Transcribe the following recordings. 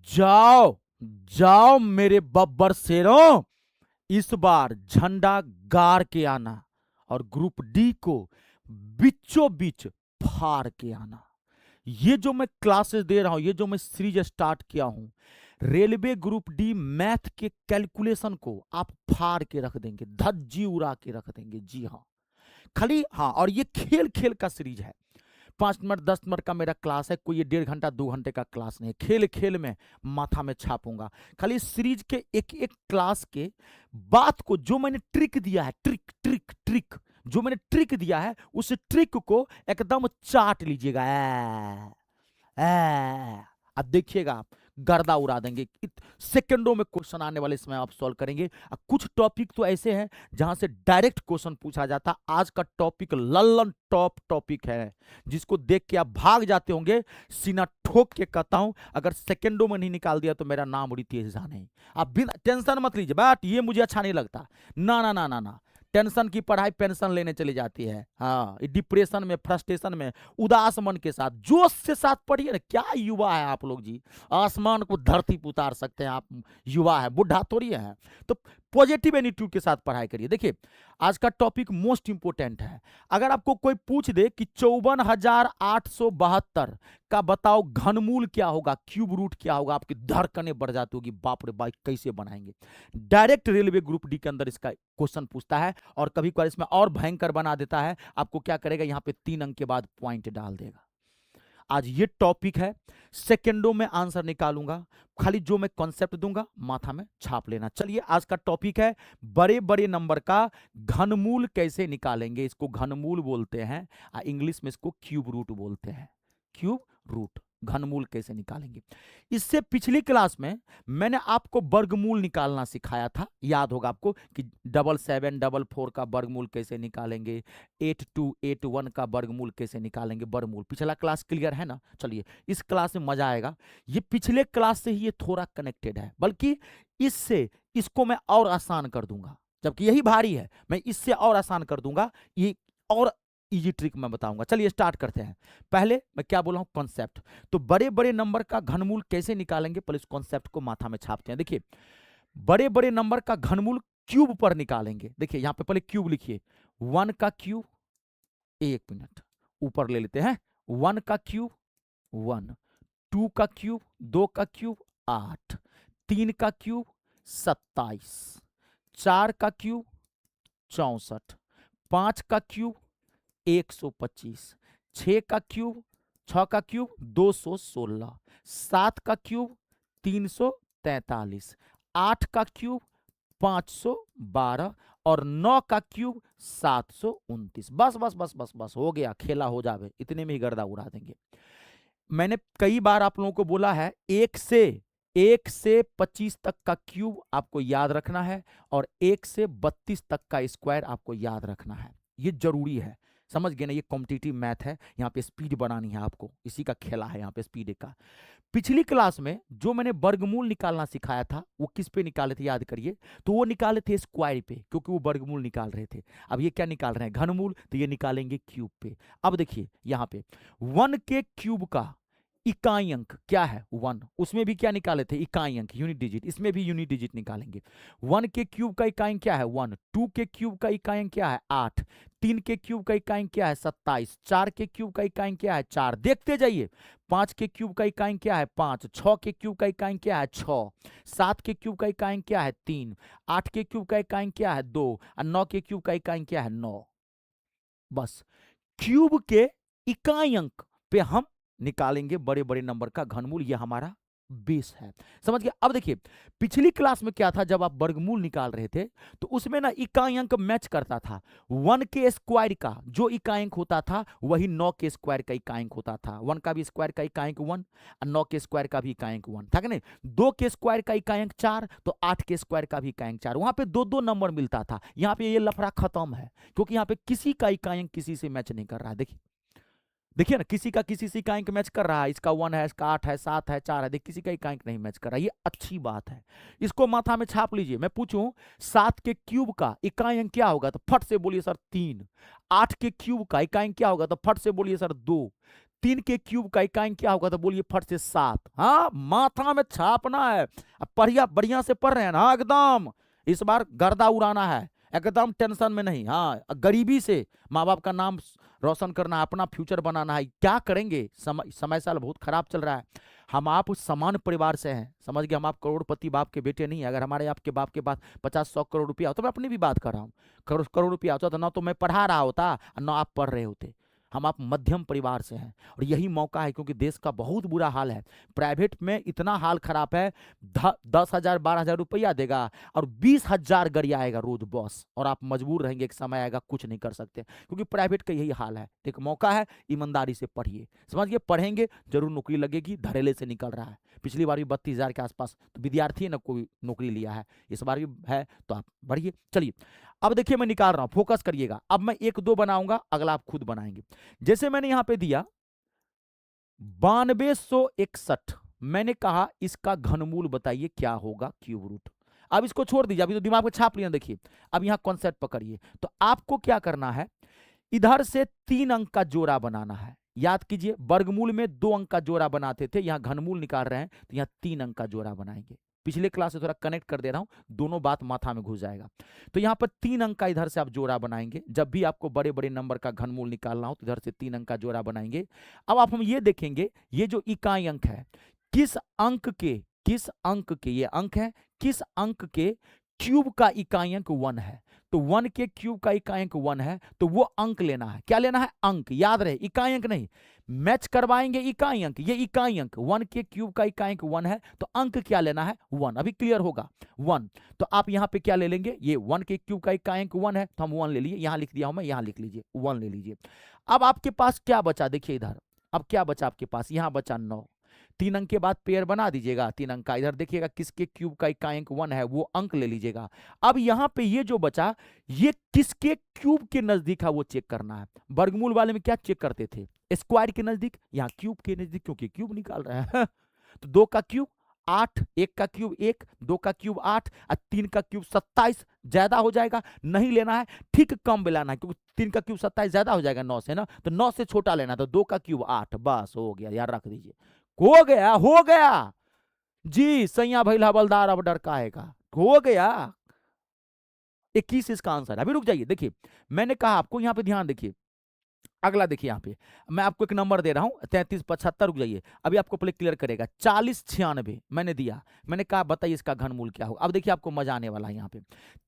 जाओ जाओ मेरे बब्बर शेरों, इस बार झंडा गाड़ के आना और ग्रुप डी को बीचों बीच फाड़ के आना। ये जो मैं क्लासेस दे रहा हूं, ये जो मैं सीरीज स्टार्ट किया हूं, रेलवे ग्रुप डी मैथ के कैलकुलेशन को आप फाड़ के रख देंगे, धज्जी उड़ा के रख देंगे। जी हाँ, खाली हाँ। और ये खेल खेल का सीरीज है, 5 मिनट 10 मिनट का मेरा क्लास है, कोई ये 1.5 घंटा 2 घंटे का क्लास नहीं है। खेल खेल में माथा में छापूंगा। खाली सीरीज के एक एक क्लास के बात को, जो मैंने ट्रिक दिया है, ट्रिक ट्रिक ट्रिक, जो मैंने ट्रिक दिया है, उस ट्रिक को एकदम चाट लीजिएगा। अब देखिएगा आप, गर्दा उड़ा देंगे। सेकंडों में क्वेश्चन आने वाले, इसमें आप सॉल्व करेंगे। कुछ टॉपिक तो ऐसे हैं जहां से डायरेक्ट क्वेश्चन पूछा जाता। आज का टॉपिक लल्लन टॉप टॉपिक है, जिसको देख के आप भाग जाते होंगे। सीना ठोक के कहता हूं, अगर सेकंडों में नहीं निकाल दिया तो मेरा नाम रितेश झा नहीं। आप बिना टेंशन मत लीजिए, बट ये मुझे अच्छा नहीं लगता। ना ना ना ना ना, टेंशन की पढ़ाई पेंशन लेने चली जाती है। हाँ, डिप्रेशन में, फ्रस्ट्रेशन में, उदास मन के साथ जोश से साथ पढ़िए ना। क्या युवा है आप लोग जी, आसमान को धरती पर उतार सकते हैं आप। युवा है, बुढ़ा थोड़ी है। तो पॉजिटिव एटीट्यूड के साथ पढ़ाई करिए। देखिए, आज का टॉपिक मोस्ट इंपोर्टेंट है। अगर आपको कोई पूछ दे कि 54,872 का बताओ घनमूल क्या होगा, क्यूब रूट क्या होगा, आपकी धड़कनें बढ़ जाती होगी, बाप रे बाप कैसे बनाएंगे। डायरेक्ट रेलवे ग्रुप डी के अंदर इसका क्वेश्चन पूछता है, और कभी कभार इसमें और भयंकर बना देता है। आपको क्या करेगा, यहां पे 3 अंक के बाद पॉइंट डाल देगा। आज ये टॉपिक है, सेकंडों में आंसर निकालूंगा। खाली जो मैं कॉन्सेप्ट दूंगा माथा में छाप लेना। चलिए, आज का टॉपिक है बड़े बड़े नंबर का घनमूल कैसे निकालेंगे। इसको घनमूल बोलते हैं, इंग्लिश में इसको क्यूब रूट बोलते हैं। क्यूब रूट, घनमूल कैसे निकालेंगे। इससे पिछली क्लास में मैंने आपको वर्गमूल निकालना सिखाया था, याद होगा आपको, कि 7744 का वर्गमूल कैसे निकालेंगे, 8281 का वर्गमूल कैसे निकालेंगे। वर्गमूल पिछला क्लास क्लियर है ना। चलिए, इस क्लास में मजा आएगा। ये पिछले क्लास से ही ये थोड़ा कनेक्टेड है, बल्कि इससे इसको मैं और आसान कर दूंगा। जबकि यही भारी है, मैं इससे और आसान कर दूंगा। ये और इजी ट्रिक मैं बताऊंगा। चलिए स्टार्ट करते हैं। पहले मैं क्या बोला हूं, कॉन्सेप्ट। तो बड़े बड़े नंबर का घनमूल कैसे निकालेंगे, पहले इस कॉन्सेप्ट को माथा में छापते हैं। देखिए, बड़े बड़े नंबर का घनमूल क्यूब पर निकालेंगे। देखिए यहां पे पहले क्यूब लिखिए, 1 का क्यूब, 1 मिनट ऊपर ले लेते हैं। 1 का क्यूब 1, 2 का क्यूब, 2 का क्यूब 8, 3 का क्यूब 27, 4 का क्यूब 64, 5 का क्यूब 125, 6 का क्यूब, 6 का क्यूब 216, 7 का क्यूब 343, 8 का क्यूब 512 और 9 का क्यूब 729। बस बस बस बस बस, हो गया, खेला हो जावे, इतने में ही गर्दा उड़ा देंगे। मैंने कई बार आप लोगों को बोला है, 1 से 25 तक का क्यूब आपको याद रखना है, और 1 से 32 तक का स्क्वायर आपको याद रखना है। ये जरूरी है, समझ गए ना। ये कॉम्पिटिटिव मैथ है, यहाँ पे स्पीड बनानी है आपको, इसी का खेला है यहाँ पे स्पीड का। पिछली क्लास में जो मैंने वर्गमूल निकालना सिखाया था, वो किस पे निकाले थे याद करिए। तो वो निकाले थे स्क्वायर पे, क्योंकि वो वर्गमूल निकाल रहे थे। अब ये क्या निकाल रहे हैं, घनमूल, तो ये निकालेंगे क्यूब पे। अब देखिए यहाँ पे 1 के क्यूब का इकाई अंक क्या है, 1। उसमें भी क्या निकाले थे, इकाई अंक, यूनिट डिजिट। इसमें भी यूनिट डिजिट निकालेंगे। 1 के क्यूब का इकाई अंक क्या है, 1। 2 के क्यूब का इकाई अंक क्या है, 8। 3 के क्यूब का इकाई अंक क्या है, 27। 4 के क्यूब का इकाई अंक क्या है, 4। देखते जाइए। 5 के क्यूब का इकाई अंक क्या है, 5। 6 के क्यूब का इकाई अंक क्या है, 6। 7 के क्यूब का इकाई अंक क्या है, 3। 8 के क्यूब का इकाई अंक क्या है, 2। और 9 के क्यूब का इकाई अंक क्या है, 9। बस, क्यूब के इकाई अंक पे हम निकालेंगे बड़े बड़े नंबर का घनमूल। यह हमारा बेस है, समझ गए। अब देखिए, पिछली क्लास में क्या था, जब आप वर्गमूल निकाल रहे थे तो उसमें ना इकाई अंक मैच करता था। 1 के स्क्वायर का जो इकाई अंक होता था, वही 9 के स्क्वायर का इकाई अंक होता था। 1 का भी स्क्वायर का इकाई अंक 1, और 9 के स्क्वायर का भी इकाई अंक 1 था कि नहीं। 2 के स्क्वायर का इकाई अंक 4, तो 8 के स्क्वायर का भी इकाई अंक 4। वहां पे दो दो नंबर मिलता था। यहाँ पे ये लफड़ा खत्म है, क्योंकि यहाँ पे किसी का इकाई अंक किसी से मैच नहीं कर रहा है। देखिए देखिए ना, किसी का किसी से इकाई अंक मैच कर रहा है। इसका 1 है, इसका 8 है, 7 है, 4 है। देखिए, किसी का इकाई अंक नहीं मैच कर रहा है। ये अच्छी बात है, इसको माथा में छाप लीजिए। मैं पूछूं 7 के क्यूब का इकाई अंक क्या होगा, तो फट से बोलिए सर 3। 8 के क्यूब का इकाई अंक क्या होगा, तो फट से बोलिए सर 2। 3 के क्यूब का इकाई क्या होगा, तो बोलिए फट से 7। हाँ, माथा में छापना है। अब बढ़िया बढ़िया से पढ़ रहे हैं ना एकदम, इस बार गर्दा उड़ाना है, एकदम टेंशन में नहीं। हाँ, गरीबी से माँ बाप का नाम रोशन करना है, अपना फ्यूचर बनाना है। क्या करेंगे, समय साल बहुत खराब चल रहा है। हम आप उस समान परिवार से हैं, समझ गए, हम आप करोड़पति बाप के बेटे नहीं है। अगर हमारे आपके बाप के पास 50-100 करोड़ रुपया हो, तो मैं अपनी भी बात कर रहा हूँ, करोड़ करोड़ रुपया होता तो ना तो मैं पढ़ा रहा होता और ना आप पढ़ रहे होते। हम आप मध्यम परिवार से हैं, और यही मौका है, क्योंकि देश का बहुत बुरा हाल है। प्राइवेट में इतना हाल खराब है, 10,000 12,000 रुपया देगा और 20,000 गरियाएगा रोज बॉस, और आप मजबूर रहेंगे, एक समय आएगा कुछ नहीं कर सकते, क्योंकि प्राइवेट का यही हाल है। एक मौका है, ईमानदारी से पढ़िए, समझिए, पढ़ेंगे जरूर नौकरी लगेगी, धड़ेले से निकल रहा है। पिछली बार भी 32,000 के आसपास तो विद्यार्थी ने कोई नौकरी लिया है, इस बार भी है, तो आप बढ़िए। चलिए, अब देखिए मैं निकाल रहा हूं, फोकस करिएगा। अब मैं 1 2 बनाऊंगा, अगला आप खुद बनाएंगे। जैसे मैंने यहां पे दिया 9261, मैंने कहा इसका घनमूल बताइए क्या होगा, क्यूब रूट। अब इसको छोड़ दीजिए, अभी तो दिमाग में छाप लिया, देखिए अब यहां कॉन्सेप्ट पकड़िए। तो आपको क्या करना है, इधर से 3 अंक का जोड़ा बनाना है। याद कीजिए, वर्गमूल में 2 अंक का जोड़ा बनाते थे, यहां घनमूल निकाल रहे हैं तो यहां 3 अंक का जोड़ा बनाएंगे। पिछले क्लास से थोड़ा कनेक्ट कर दे रहा हूं, दोनों बात माथा में घुस जाएगा। तो यहां पर 3 अंक का इधर से आप जोड़ा बनाएंगे। जब भी आपको बड़े बड़े नंबर का घनमूल निकालना हो तो इधर से 3 अंक का जोड़ा बनाएंगे। अब आप हम ये देखेंगे, ये जो इकाई अंक है, किस अंक के, किस अंक के ये अंक है, किस अंक के क्यूब का इकाई अंक 1 है। तो 1 के क्यूब का इकाई अंक 1 है, तो वो अंक लेना है। क्या लेना है, अंक, याद रहे, इकाई अंक नहीं। मैच करवाएंगे इकाई अंक, ये इकाई अंक 1 के क्यूब का इकाई अंक 1 है, तो अंक क्या लेना है, 1। अभी क्लियर होगा, 1। तो आप यहां पे क्या ले लेंगे, ये 1 के क्यूब का इकाई अंक 1 है, तो हम 1 ले लिए, यहां लिख दिया हूं मैं, यहां लिख लीजिए 1 ले लीजिए। अब आपके पास क्या बचा, देखिए इधर, अब क्या बचा आपके पास, यहां बचा 9। 3 अंक के बाद पेयर बना दीजिएगा, 3 अंक का। इधर देखिएगा किसके क्यूब का इकाई अंक 1 है, वो अंक ले लीजिएगा। अब यहां पे ये जो बचा, ये किसके क्यूब के नजदीक है वो चेक करना है। वर्गमूल वाले में क्या चेक करते थे, स्क्वायर के नजदीक, यहाँ क्यूब के नजदीक, क्योंकि क्यूब निकाल रहा है। तो 2 का क्यूब 8, 1 का क्यूब 1, 2 का क्यूब 8 और 3 का क्यूब 27, ज्यादा हो जाएगा, नहीं लेना है, ठीक कम मिलाना है, क्योंकि 3 का क्यूब 27 ज्यादा हो जाएगा 9 से ना, तो 9 से छोटा लेना, तो 2 का क्यूब 8, बस हो गया, यार रख दीजिए। हो गया, हो गया जी, सैया भैल हवलदार अब डर काहेगा, हो गया। 21 इसका आंसर है। अभी रुक जाइए, देखिए मैंने कहा आपको, यहां पे ध्यान देखिए, अगला देखिए, यहां पे मैं आपको एक नंबर दे रहा हूं 3375, रुक जाइए, अभी आपको पहले क्लियर करेगा। 4096 मैंने दिया, मैंने कहा बताइए इसका घनमूल क्या होगा। अब देखिए आपको मजा आने वाला है, यहाँ पे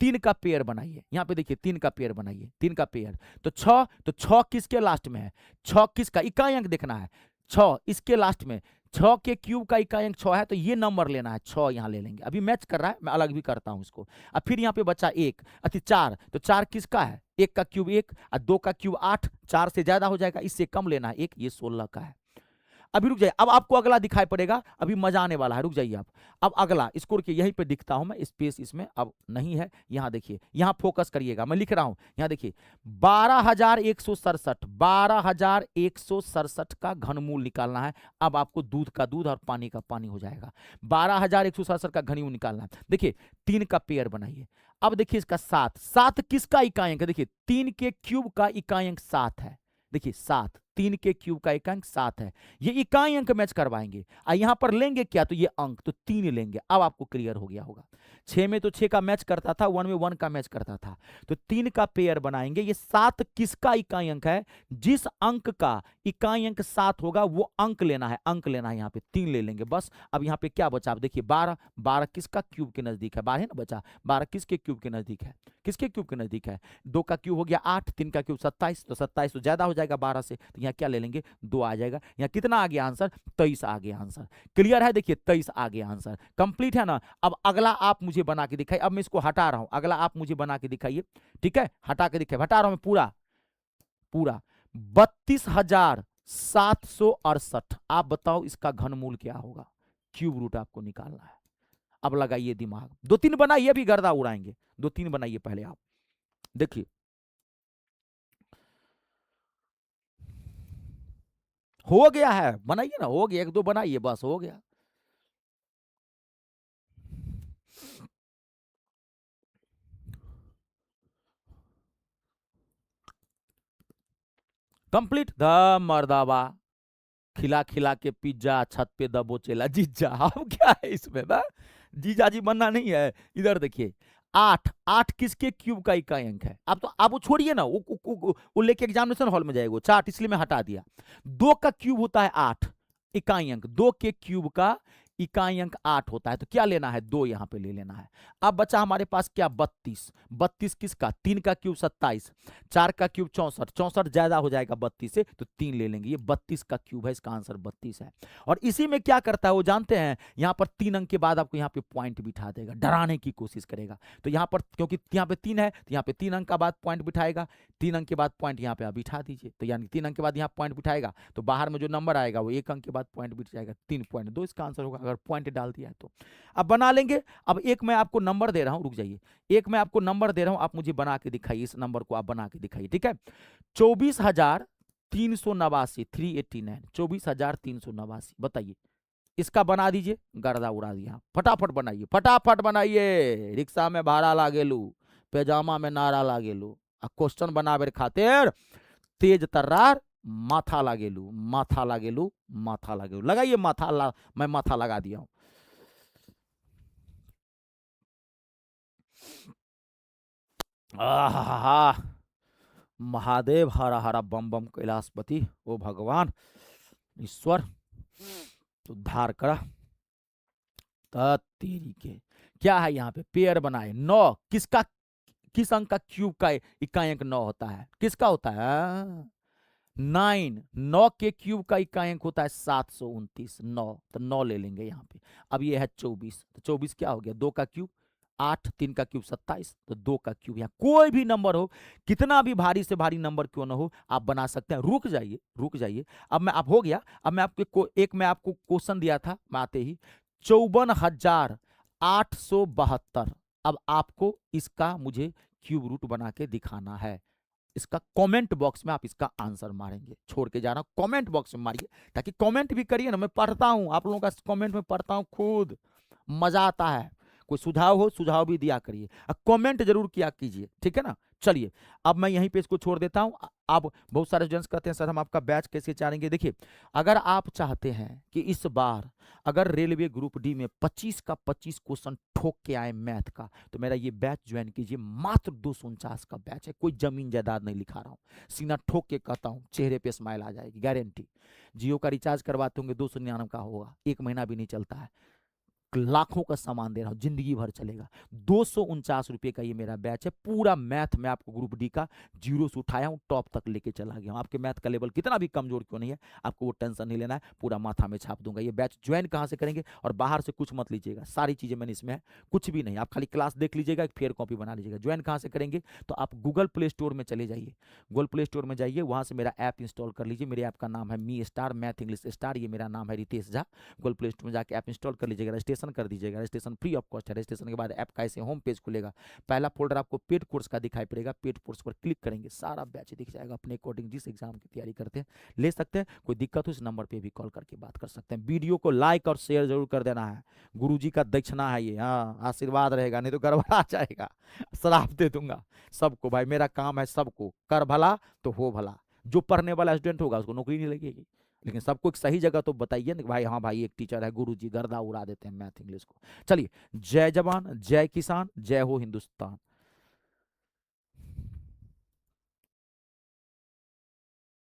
3 का पेयर बनाइए, यहाँ पे देखिए 3 का पेयर बनाइए, 3 का पेयर, तो 6, तो 6 किसके लास्ट में है, 6 किसका इकाई अंक देखना है, 6 इसके लास्ट में, 6 के क्यूब का इकाई अंक 6 है, तो ये नंबर लेना है, 6 यहाँ ले लेंगे। अभी मैच कर रहा है, मैं अलग भी करता हूं इसको। अब फिर यहाँ पे बचा 1, अच्छा 4, तो 4 किसका है, 1 का क्यूब 1 और 2 का क्यूब 8, 4 से ज्यादा हो जाएगा, इससे कम लेना है 1, ये 16 का है। अभी रुक जाइए, अब आपको अगला दिखाई पड़ेगा, अभी मजा आने वाला है, रुक जाइए आप। अब अगला इसको रुकिए, यहीं पे दिखता हूं मैं, स्पेस इसमें अब नहीं है, यहां देखिए, यहां फोकस करिएगा, मैं लिख रहा हूं, यहां देखिए 12,167, 12,167 का घनमूल निकालना है। अब आपको दूध का दूध और पानी का पानी हो जाएगा, 12,167 का घनमूल निकालना है। देखिए 3 का पेयर बनाइए। अब देखिए इसका 7, 7 किसका इकाई अंक है, देखिए 3 के क्यूब का इकाई अंक 7 है, देखिए 7, 3 के क्यूब का इकाई अंक 7 है, ये इकाई अंक मैच करवाएंगे। यहां पर लेंगे क्या, तो ये अंक, तो 3 लेंगे। अब आपको क्लियर हो गया होगा, 6 में तो 6 का मैच करता था, 1 में 1 का मैच करता था, तो 3 का पेयर बनाएंगे। ये 7 किसका इकाई अंक है, जिस अंक का इकाई अंक 7 होगा वो अंक लेना है, अंक लेना है, यहाँ पे 3 ले लेंगे बस। अब यहाँ पे क्या बचा, आप देखिए 12, 12 किसका क्यूब के नजदीक है, 12 है ना बचा, 12 किसके क्यूब के नजदीक है, किसके क्यूब के नजदीक है, 2 का क्यूब हो गया 8, 3 का क्यूब 27, तो 27 तो ज्यादा हो जाएगा 12 से, तो यहाँ क्या ले लेंगे, 2 आ जाएगा। यहाँ कितना आ गया आंसर, 23 आ गया आंसर। क्लियर है, देखिए 23 आ गया आंसर, कंप्लीट है ना। अब अगला आप मुझे बना के दिखाइए, अब मैं इसको हटा रहा हूं, अगला आप मुझे बना के दिखाइए, ठीक है, हटा के दिखाइए, हटा रहा हूं मैं पूरा पूरा, 32,768। आप बताओ इसका घनमूल क्या होगा, क्यूब रूट आपको निकालना है। अब लगाइए दिमाग, 2-3 बनाइए, भी गर्दा उड़ाएंगे, 2-3 बनाइए पहले आप, देखिए हो गया है, बनाइए ना, हो गया, 1-2 बनाइए, बस हो गया। कंप्लीट द मर्दाबा। खिला खिला के पिज्जा छत पे दबोचेला जीजा। अब क्या है इसमें बा, जीजा जी बनना नहीं है। इधर देखिए, 8 8 किसके क्यूब का इकाई अंक है? अब तो आप वो छोड़िए ना, वो लेके एग्जामिनेशन हॉल में जाएगा वो चार्ट, इसलिए मैं हटा दिया। 2 का क्यूब होता है 8 इकाई अंक, 2 के क्यूब का इकाई अंक 8 होता है। तो क्या लेना है? 2 यहां पे ले लेना है। अब बचा हमारे पास क्या? 32। 32 किसका? 3 का क्यूब 27, 4 का क्यूब 64, 64 ज्यादा हो जाएगा 32 से, तो 3 ले लेंगे। ये 32 का क्यूब है, इसका आंसर 32 है। और इसी में क्या करता है वो जानते हैं? यहां पर 3 अंक के बाद आपको यहां पे पॉइंट बिठा देगा, डराने की कोशिश करेगा। तो यहां पर क्योंकि यहां पे 3 है, तो यहां पे 3 अंक का बाद पॉइंट बिठाएगा, 3 अंक के बाद पॉइंट यहां पे बिठा दीजिए। तो यानी 3 अंक के बाद यहां पॉइंट बिठाएगा, तो बाहर में जो नंबर आएगा वो 1 अंक के बाद पॉइंट बिठ जाएगा, 3.2 इसका आंसर होगा, अगर पॉइंट डाल दिया है तो। अब बना लेंगे। अब एक मैं आपको नंबर दे रहा हूं, रुक जाइए, एक मैं आपको नंबर दे रहा हूं, आप मुझे बना के दिखाइए, इस नंबर को आप बना के दिखाइए, ठीक है? 24,389, 389, 24,389, बताइए। इसका बना दीजिए, गर्दा उड़ा दिया। फटाफट बनाइए, फटाफट बनाइए। रिक्शा में भाड़ा लागेलू, पैजामा में नारा लागेलू, क्वेश्चन बनावे खातिर तेज तर्रार माथा लागेलू, माथा लागेलू, माथा लागेलू। लगाइए माथा, मैं माथा लगा दिया हूं। आहा, महादेव, हरा हरा बम बम कैलाशपति, ओ भगवान ईश्वर उद्धार करा। तेरी के क्या है यहाँ पे? पेयर बनाए 9, किसका, किस अंक का क्यूब का इकाई अंक 9 होता है? किसका होता है? 9, 9 के क्यूब का इकाई अंक होता है 729, 9, तो 9 ले लेंगे यहाँ पे। अब ये है 24, तो 24 क्या हो गया? 2 का क्यूब 8, 3 का क्यूब 27, तो 2 का क्यूब। यहाँ कोई भी नंबर हो, कितना भी भारी से भारी नंबर क्यों ना हो, आप बना सकते हैं। रुक जाइए, रुक जाइए, अब मैं, अब हो गया। अब मैं आपको एक मैं आपको क्वेश्चन दिया था मैं आते ही, 54,872। अब आपको इसका मुझे क्यूब रूट बना के दिखाना है। इसका कमेंट बॉक्स में आप इसका आंसर मारेंगे, छोड़ के जाना, कमेंट बॉक्स में मारिए, ताकि कमेंट भी करिए ना, मैं पढ़ता हूं आप लोगों का कमेंट में, पढ़ता हूं खुद, मजा आता है। कोई सुझाव हो, सुझाव भी दिया करिए, कमेंट जरूर किया कीजिए, ठीक है ना? चलिए, अब मैं यहीं पे इसको छोड़ देता हूं। आप बहुत सारे स्टूडेंट्स कहते हैं सर हम आपका बैच कैसे चाहेंगे? देखिए, अगर आप चाहते हैं कि इस बार अगर रेलवे ग्रुप डी में 25 का 25 क्वेश्चन ठोक के आए मैथ का, तो मेरा ये बैच ज्वाइन कीजिए। मात्र 249 का बैच है, कोई जमीन जायदाद नहीं लिखा रहा हूँ, सीना ठोक के कहता हूँ, चेहरे पे स्माइल आ जाएगी, गारंटी। जियो का रिचार्ज करवाते होंगे 299 का होगा, 1 महीना भी नहीं चलता है, लाखों का सामान दे रहा हूं, जिंदगी भर चलेगा। 249 रुपए का ये मेरा बैच है। पूरा मैथ में आपको ग्रुप डी का जीरो से उठाया हूं, टॉप तक लेके चला गया हूं। आपके मैथ का लेवल कितना भी कमजोर क्यों नहीं है, आपको वो टेंशन नहीं लेना है, पूरा माथा में छाप दूंगा। ये बैच ज्वाइन कहां से करेंगे? और बाहर से कुछ मत लीजिएगा, सारी चीजें मैंने इसमें है, कुछ भी नहीं, आप खाली क्लास देख लीजिएगा, एक फेयर कॉपी बना लीजिएगा। ज्वाइन कहां से करेंगे? तो आप गूगल प्ले स्टोर में चले जाइए, गूगल प्ले स्टोर में जाइए, वहां से मेरा ऐप इंस्टॉल कर लीजिए। मेरे ऐप का नाम है me star math English star, ये मेरा नाम है Ritesh Jha. Google play store में जाकर ऐप इंस्टॉल कर लीजिएगा, रजिस्ट्रेशन कर दीजिएगा, रजिस्ट्रेशन फ्री ऑफ कॉस्ट है। रजिस्ट्रेशन के बाद ऐप का ऐसे होम पेज खुलेगा, पहला फोल्डर आपको पेड कोर्स का दिखाई पड़ेगा, पेड कोर्स पर क्लिक करेंगे, सारा बैच दिख जाएगा। अपने अकॉर्डिंग जिस एग्जाम की तैयारी करते हैं ले सकते हैं, कोई दिक्कत हो इस नंबर पे भी कॉल करके बात कर सकते हैं। वीडियो को लाइक और शेयर जरूर कर देना है, गुरुजी का दक्षिणा है ये, हाँ आशीर्वाद रहेगा, नहीं तो गड़बड़ा जाएगा, श्राप दे दूंगा सबको। भाई मेरा काम है सबको, कर भला तो हो भला। जो पढ़ने वाला स्टूडेंट होगा उसको नौकरी नहीं लगेगी, लेकिन सबको एक सही जगह तो बताइए ना भाई, हाँ भाई एक टीचर है गुरुजी, गर्दा उड़ा देते हैं मैथ इंग्लिश को। चलिए, जय जवान, जय किसान, जय हो हिंदुस्तान।